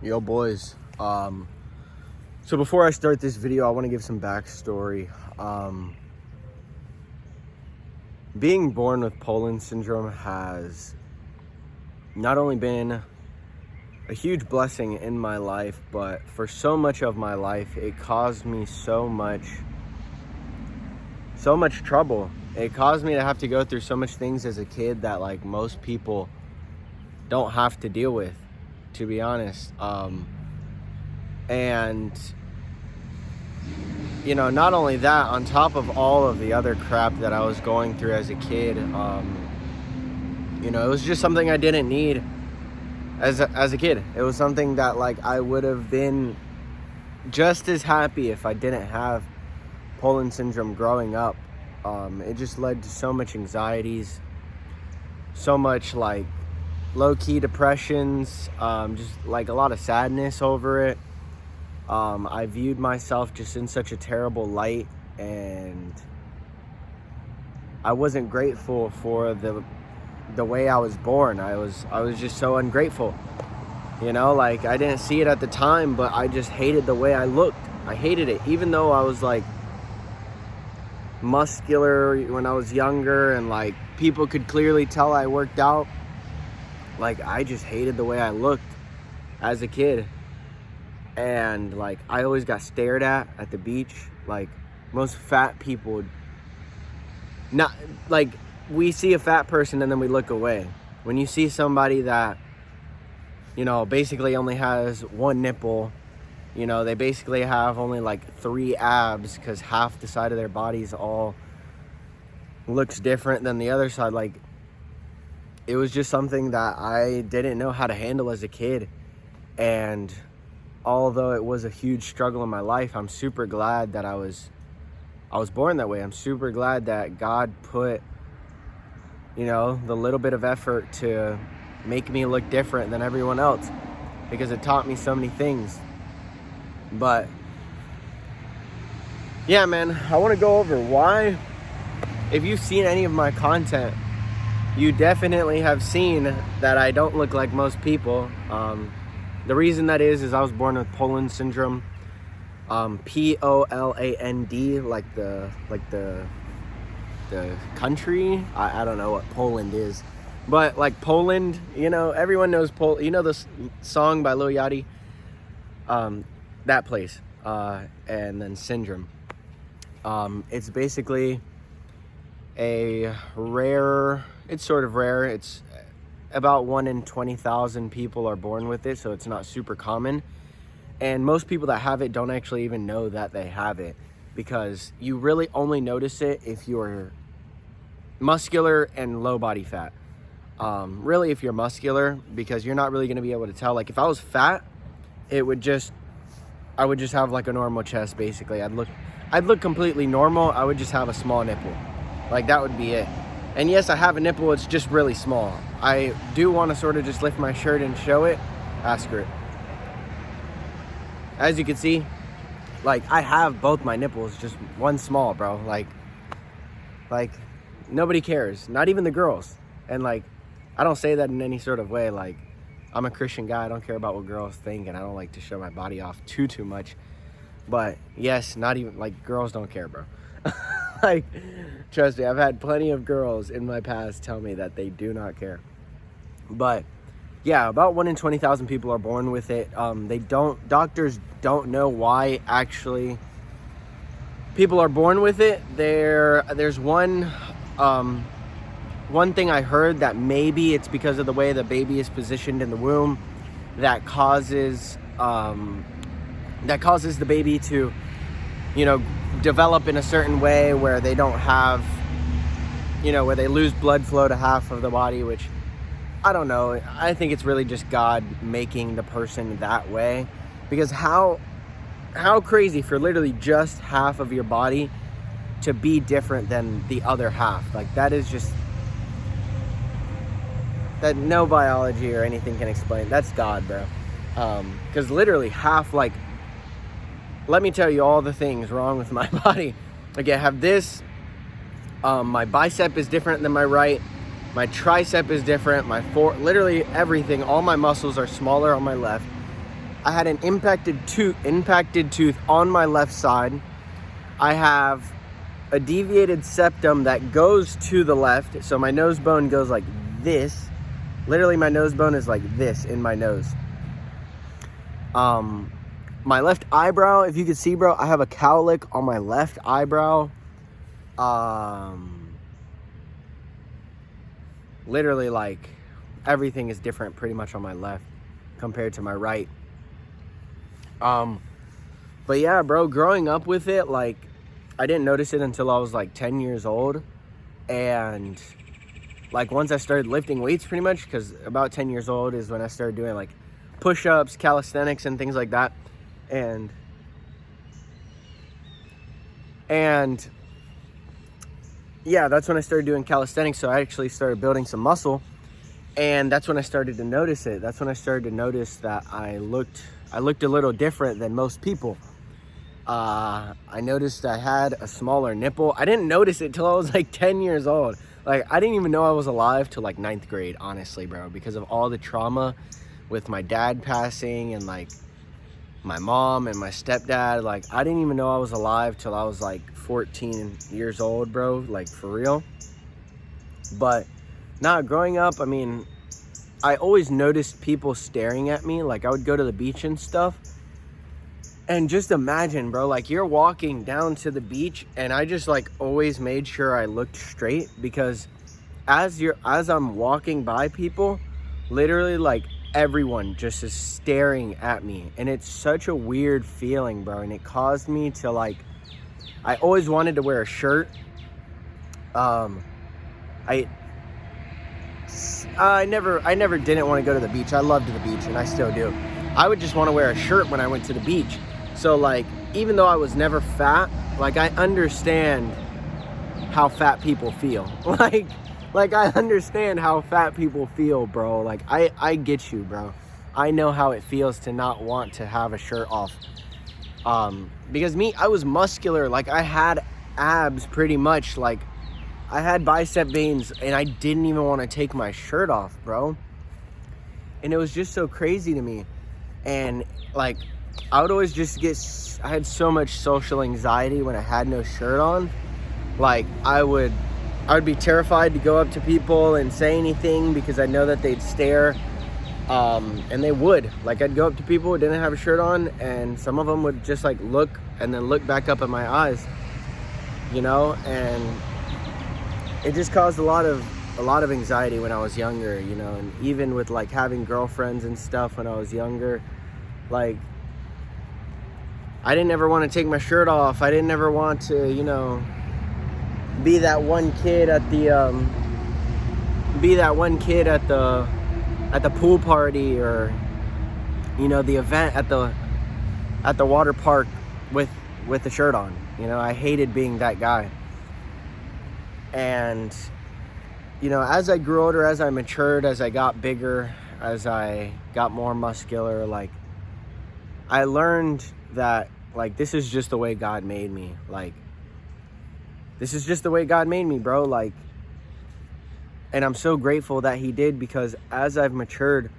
Yo, boys. So before I start this video, I want to give some backstory. Being born with Poland syndrome has not only been a huge blessing in my life, but for so much of my life, it caused me so much trouble. It caused me to have to go through so much things as a kid that like most people don't have to deal with, to be honest. And you know, not only that, on top of all of the other crap that I was going through as a kid, you know, it was just something I didn't need as a kid. It was something that like I would have been just as happy if I didn't have Poland syndrome growing up. It just led to so much anxieties, so much like low-key depressions, just like a lot of sadness over it. I viewed myself just in such a terrible light, and I wasn't grateful for the way I was born. I was just so ungrateful, you know, like I didn't see it at the time, but I just hated the way I looked. I hated it, even though I was like muscular when I was younger and like people could clearly tell I worked out. Like I just hated the way I looked as a kid. And like I always got stared at the beach. Like most fat people, not like we see a fat person and then we look away. When you see somebody that, you know, basically only has one nipple, you know, they basically have only like 3 abs because half the side of their bodies all looks different than the other side. Like it was just something that I didn't know how to handle as a kid. And although it was a huge struggle in my life, I'm super glad that I was born that way. I'm super glad that God put, you know, the little bit of effort to make me look different than everyone else, because it taught me so many things. But yeah, man, I want to go over why. If you've seen any of my content, you definitely have seen that I don't look like most people. The reason that is I was born with Poland syndrome, P-O-L-A-N-D, like the country. I don't know what Poland is, but like Poland, you know, everyone knows Poland. You know this song by Lil Yachty, that place, and then syndrome. It's basically it's sort of rare. It's about 1 in 20,000 people are born with it, so it's not super common. And most people that have it don't actually even know that they have it, because you really only notice it if you're muscular and low body fat. Really, if you're muscular, because you're not really going to be able to tell. Like if I was fat, I would just have like a normal chest. Basically, I'd look completely normal. I would just have a small nipple. Like that would be it. And yes, I have a nipple, it's just really small. I do want to sort of just lift my shirt and show it. Ask her. As you can see, like I have both my nipples, just one small, bro. Like nobody cares, not even the girls. And like, I don't say that in any sort of way. Like, I'm a Christian guy, I don't care about what girls think, and I don't like to show my body off too much. But yes, not even, like, girls don't care, bro. Like, trust me, I've had plenty of girls in my past tell me that they do not care. But yeah, about 1 in 20,000 people are born with it. Doctors don't know why actually people are born with it. There's one thing I heard, that maybe it's because of the way the baby is positioned in the womb that causes the baby to, you know, develop in a certain way where they don't have, you know, where they lose blood flow to half of the body, which I don't know. I think it's really just God making the person that way, because how crazy for literally just half of your body to be different than the other half. Like that is just, that no biology or anything can explain. That's God, bro. Because literally half, like, let me tell you all the things wrong with my body. Like I have this, my bicep is different than my right, my tricep is different, literally everything, all my muscles are smaller on my left. I had an impacted tooth on my left side. I have a deviated septum that goes to the left. So my nose bone goes like this. Literally, my nose bone is like this in my nose. My left eyebrow, if you can see, bro, I have a cowlick on my left eyebrow. Literally, like, everything is different pretty much on my left compared to my right. But yeah, bro, growing up with it, like, I didn't notice it until I was like 10 years old. And like once I started lifting weights pretty much, because about 10 years old is when I started doing like push-ups, calisthenics, and things like that. And yeah, that's when I started doing calisthenics. So I actually started building some muscle. And that's when I started to notice it. That's when I started to notice that I looked a little different than most people. I noticed I had a smaller nipple. I didn't notice it till I was like 10 years old. Like, I didn't even know I was alive till like 9th grade, honestly, bro, because of all the trauma with my dad passing and like my mom and my stepdad. Like, I didn't even know I was alive till I was like 14 years old, bro, like for real. But growing up, I mean, I always noticed people staring at me. Like, I would go to the beach and stuff. And just imagine, bro, like you're walking down to the beach, and I just like always made sure I looked straight, because as I'm walking by people, literally like everyone just is staring at me. And it's such a weird feeling, bro. And it caused me to like, I always wanted to wear a shirt. I never didn't want to go to the beach. I loved the beach, and I still do. I would just want to wear a shirt when I went to the beach. So like, even though I was never fat, like I understand how fat people feel. Like I understand how fat people feel, bro. Like I get you, bro. I know how it feels to not want to have a shirt off. Because I was muscular. Like I had abs pretty much. Like I had bicep veins, and I didn't even want to take my shirt off, bro. And it was just so crazy to me. And like, I would always just I had so much social anxiety when I had no shirt on. Like I would be terrified to go up to people and say anything, because I know that they'd stare. And they would. Like, I'd go up to people who didn't have a shirt on, and some of them would just like look and then look back up at my eyes, you know. And it just caused a lot of anxiety when I was younger, you know. And even with like having girlfriends and stuff when I was younger, like I didn't ever want to take my shirt off. I didn't ever want to, you know, be that one kid at the pool party, or, you know, the event at the water park with the shirt on. You know, I hated being that guy. And, you know, as I grew older, as I matured, as I got bigger, as I got more muscular, like I learned that like this is just the way God made me. Like, this is just the way God made me, bro. Like, and I'm so grateful that he did, because as I've matured,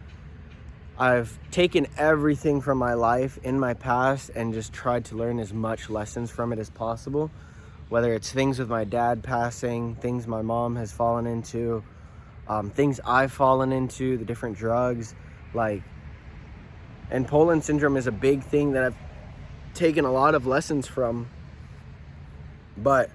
I've taken everything from my life in my past and just tried to learn as much lessons from it as possible. Whether it's things with my dad passing, things my mom has fallen into, things I've fallen into, the different drugs, like, and Poland syndrome is a big thing that I've taken a lot of lessons from. But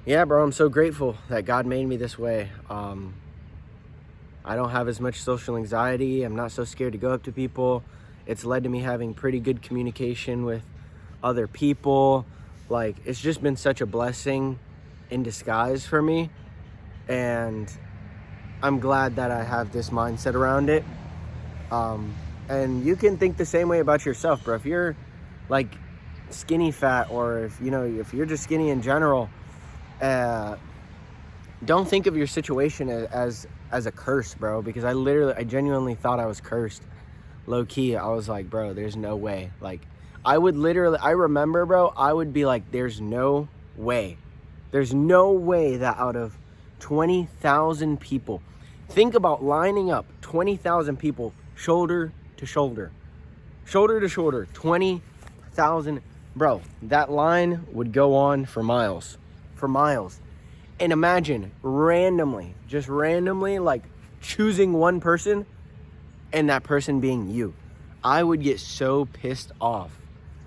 yeah, bro, I'm so grateful that God made me this way. I don't have as much social anxiety. I'm not so scared to go up to people. It's led to me having pretty good communication with other people. Like, it's just been such a blessing in disguise for me. And I'm glad that I have this mindset around it. And you can think the same way about yourself, bro. If you're like skinny fat, or if, you know, if you're just skinny in general, don't think of your situation as a curse, bro. Because I genuinely thought I was cursed. Low key, I was like, bro, there's no way. Like, I remember, bro, I would be like, there's no way that out of 20,000 people, think about lining up 20,000 people shoulder to shoulder, shoulder to shoulder, 20,000. Bro, that line would go on for miles. And imagine just randomly, like choosing one person and that person being you. I would get so pissed off.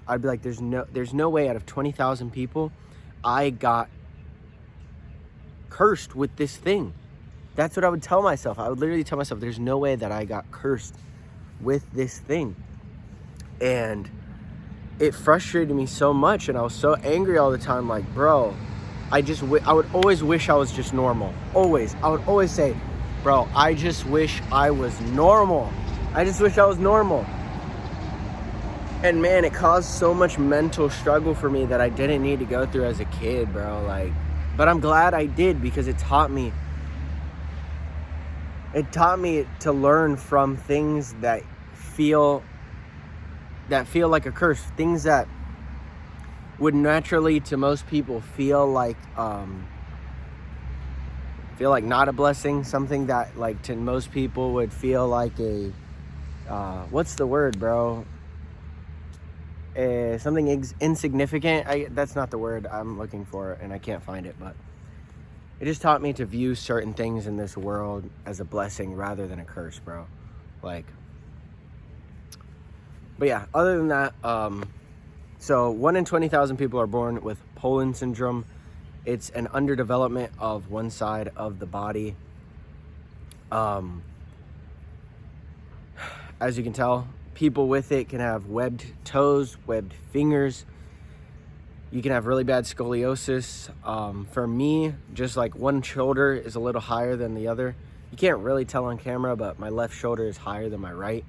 I'd be like, there's no way out of 20,000 people I got cursed with this thing. That's what I would tell myself. I would literally tell myself, there's no way that I got cursed with this thing. And it frustrated me so much, and I was so angry all the time. Like, bro, I would always wish I was just normal. Always. I would always say, bro, I just wish I was normal. I just wish I was normal. And man, it caused so much mental struggle for me that I didn't need to go through as a kid, bro. Like, but I'm glad I did, because it taught me to learn from things that feel like a curse, things that would naturally to most people feel like not a blessing, something that like to most people would feel like a what's the word, bro? Something insignificant. That's not the word I'm looking for, and I can't find it, but it just taught me to view certain things in this world as a blessing rather than a curse, bro. Like, but yeah, other than that, so 1 in 20,000 people are born with Poland syndrome. It's an underdevelopment of one side of the body. As you can tell, people with it can have webbed toes, webbed fingers. You can have really bad scoliosis. For me, just like one shoulder is a little higher than the other. You can't really tell on camera, but my left shoulder is higher than my right.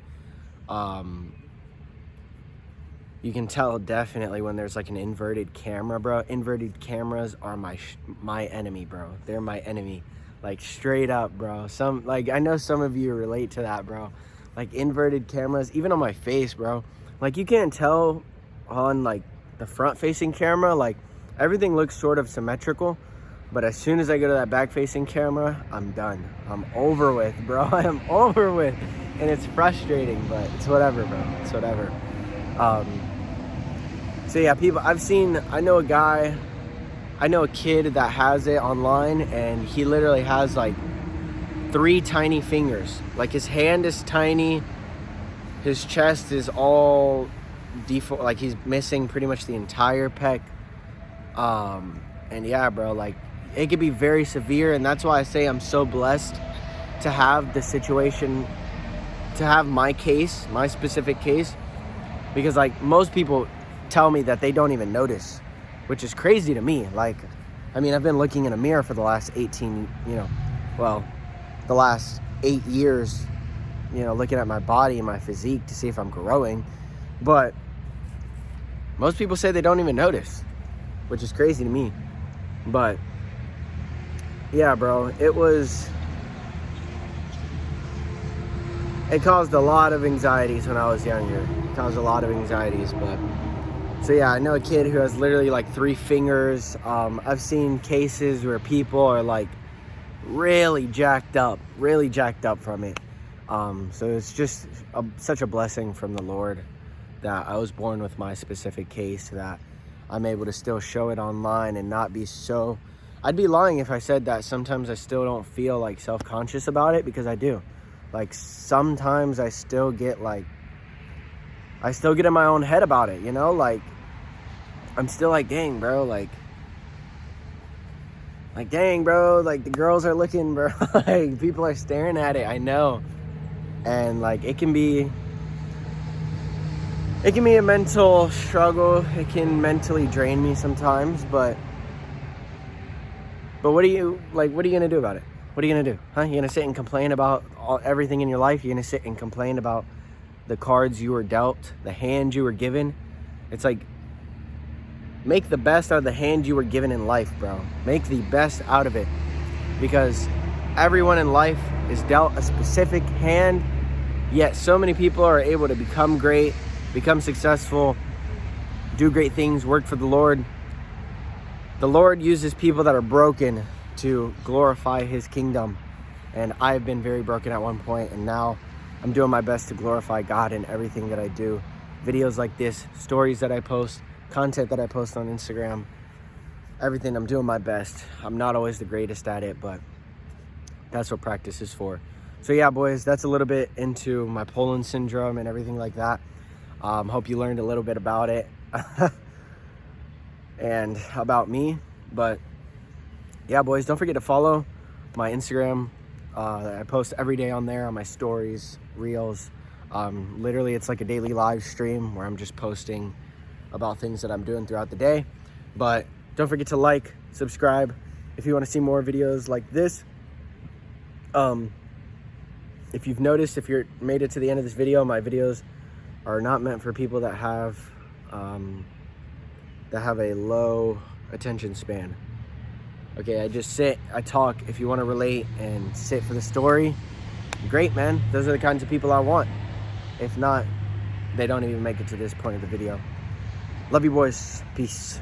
You can tell definitely when there's like an inverted camera, bro. Inverted cameras are my enemy, bro. They're my enemy, like straight up, bro. I know some of you relate to that, bro. Like inverted cameras, even on my face, bro. Like you can't tell on like the front facing camera, like everything looks sort of symmetrical, but as soon as I go to that back facing camera, I'm done. I'm over with, bro. I am over with, and it's frustrating, but it's whatever, bro. It's whatever. So yeah, I know a kid that has it online, and he literally has like 3 tiny fingers. Like his hand is tiny, his chest is all default, like he's missing pretty much the entire pec. And yeah, bro, like it could be very severe, and that's why I say I'm so blessed to have the situation, to have my specific case, because like most people tell me that they don't even notice, which is crazy to me. Like, I mean, I've been looking in a mirror for the last the last 8 years, looking at my body and my physique to see if I'm growing, but most people say they don't even notice, which is crazy to me. But yeah, bro, it caused a lot of anxieties when I was younger. But so yeah, I know a kid who has literally like 3 fingers. I've seen cases where people are like really jacked up from it. So it's just such a blessing from the Lord that I was born with my specific case, that I'm able to still show it online and not be so... I'd be lying if I said that sometimes I still don't feel like self-conscious about it, because I do. Like sometimes I still get in my own head about it, like I'm still like, dang, bro, like dang, bro, like the girls are looking, bro. Like people are staring at it, I know. And like it can be a mental struggle. It can mentally drain me sometimes, but what are you gonna do about it? What are you gonna do? Huh? You gonna sit and complain about everything in your life? You're gonna sit and complain about the cards you were dealt, the hand you were given? It's like, make the best out of the hand you were given in life, bro. Make the best out of it, because everyone in life is dealt a specific hand, yet so many people are able to become great, become successful, do great things, work for the Lord. The Lord uses people that are broken to glorify his kingdom. And I've been very broken at one point, and now I'm doing my best to glorify God in everything that I do. videos like this, stories that I post, content that I post on Instagram, everything. I'm doing my best. I'm not always the greatest at it, but that's what practice is for. So yeah, boys, that's a little bit into my Poland syndrome and everything like that. Hope you learned a little bit about it and about me. But yeah, boys, don't forget to follow my Instagram. I post every day on there on my stories, reels. Literally, it's like a daily live stream where I'm just posting about things that I'm doing throughout the day. But don't forget to like, subscribe if you want to see more videos like this. If you've noticed, if you're made it to the end of this video, my videos are not meant for people that have a low attention span. Okay, I just sit, I talk. If you want to relate and sit for the story, great, man. Those are the kinds of people I want. If not, they don't even make it to this point of the video. Love you, boys. Peace.